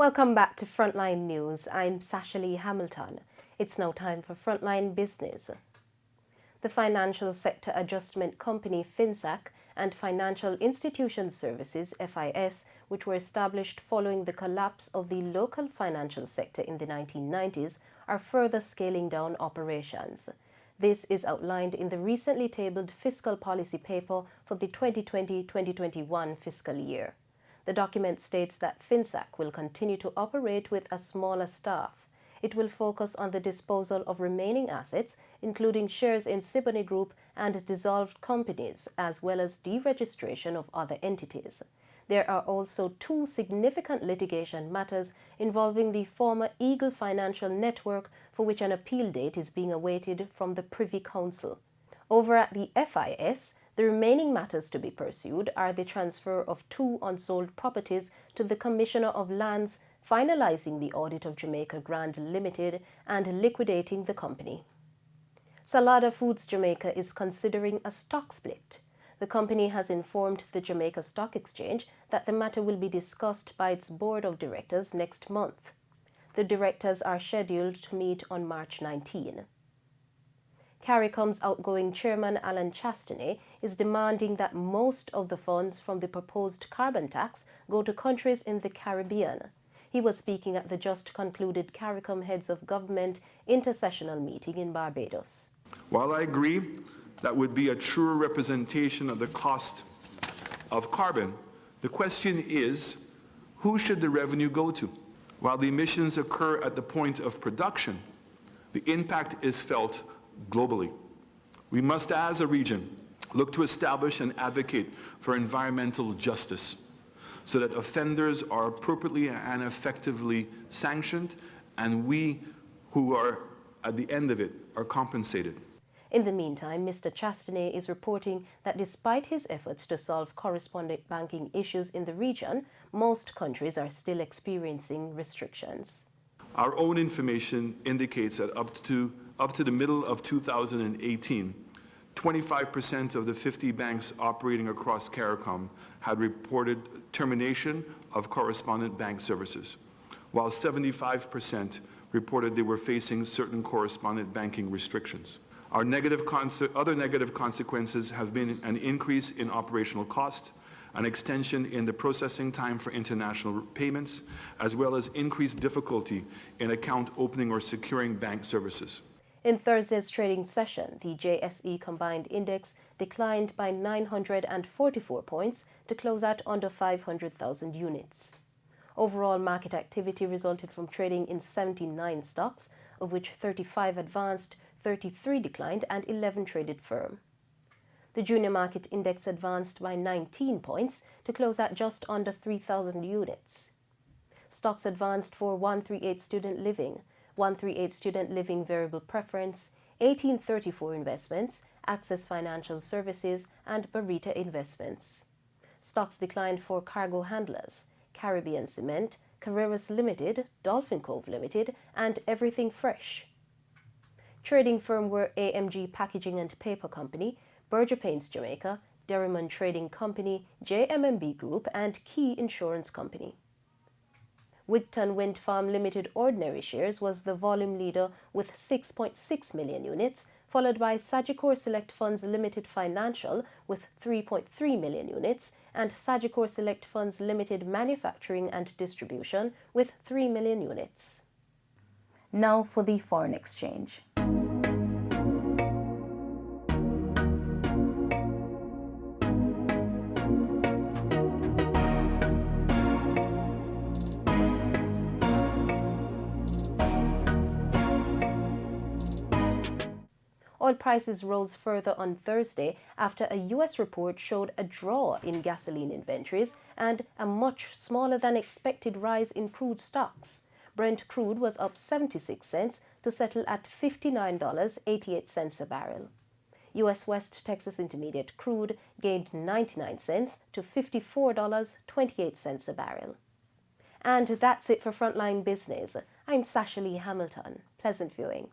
Welcome back to Frontline News. I'm Sasha Lee Hamilton. It's now time for Frontline Business. The Financial Sector Adjustment Company FinSAC and Financial Institution Services FIS, which were established following the collapse of the local financial sector in the 1990s, are further scaling down operations. This is outlined in the recently tabled fiscal policy paper for the 2020-2021 fiscal year. The document states that FinSAC will continue to operate with a smaller staff. It will focus on the disposal of remaining assets, including shares in Siboney Group and dissolved companies, as well as deregistration of other entities. There are also two significant litigation matters involving the former Eagle Financial Network, for which an appeal date is being awaited from the Privy Council. Over at the FIS, the remaining matters to be pursued are the transfer of two unsold properties to the Commissioner of Lands, finalizing the audit of Jamaica Grand Limited, and liquidating the company. Salada Foods Jamaica is considering a stock split. The company has informed the Jamaica Stock Exchange that the matter will be discussed by its board of directors next month. The directors are scheduled to meet on March 19. CARICOM's outgoing chairman Alan Chastanet is demanding that most of the funds from the proposed carbon tax go to countries in the Caribbean. He was speaking at the just concluded CARICOM Heads of Government intersessional meeting in Barbados. While I agree that would be a truer representation of the cost of carbon, the question is, who should the revenue go to? While the emissions occur at the point of production, the impact is felt globally. We must, as a region, look to establish and advocate for environmental justice so that offenders are appropriately and effectively sanctioned, and we who are at the end of it are compensated. In the meantime, Mr. Chastanet is reporting that despite his efforts to solve correspondent banking issues in the region, most countries are still experiencing restrictions. Our own information indicates that up to the middle of 2018, 25% of the 50 banks operating across CARICOM had reported termination of correspondent bank services, while 75% reported they were facing certain correspondent banking restrictions. Other negative consequences have been an increase in operational cost, an extension in the processing time for international payments, as well as increased difficulty in account opening or securing bank services. In Thursday's trading session, the JSE Combined Index declined by 944 points to close at under 500,000 units. Overall market activity resulted from trading in 79 stocks, of which 35 advanced, 33 declined, and 11 traded firm. The Junior Market Index advanced by 19 points to close at just under 3,000 units. Stocks advanced for 138 Student Living, 138 Student Living Variable Preference, 1834 Investments, Access Financial Services, and Barita Investments. Stocks declined for Cargo Handlers, Caribbean Cement, Carreras Limited, Dolphin Cove Limited, and Everything Fresh. Trading firm were AMG Packaging and Paper Company, Berger Paints Jamaica, Derriman Trading Company, JMMB Group, and Key Insurance Company. Wigton Wind Farm Limited ordinary shares was the volume leader with 6.6 million units, followed by Sagicor Select Funds Limited Financial with 3.3 million units, and Sagicor Select Funds Limited Manufacturing and Distribution with 3 million units. Now for the foreign exchange. Oil prices rose further on Thursday after a U.S. report showed a draw in gasoline inventories and a much smaller than expected rise in crude stocks. Brent crude was up 76 cents to settle at $59.88 a barrel. U.S. West Texas Intermediate crude gained 99 cents to $54.28 a barrel. And that's it for Frontline Business. I'm Sasha Lee Hamilton. Pleasant viewing.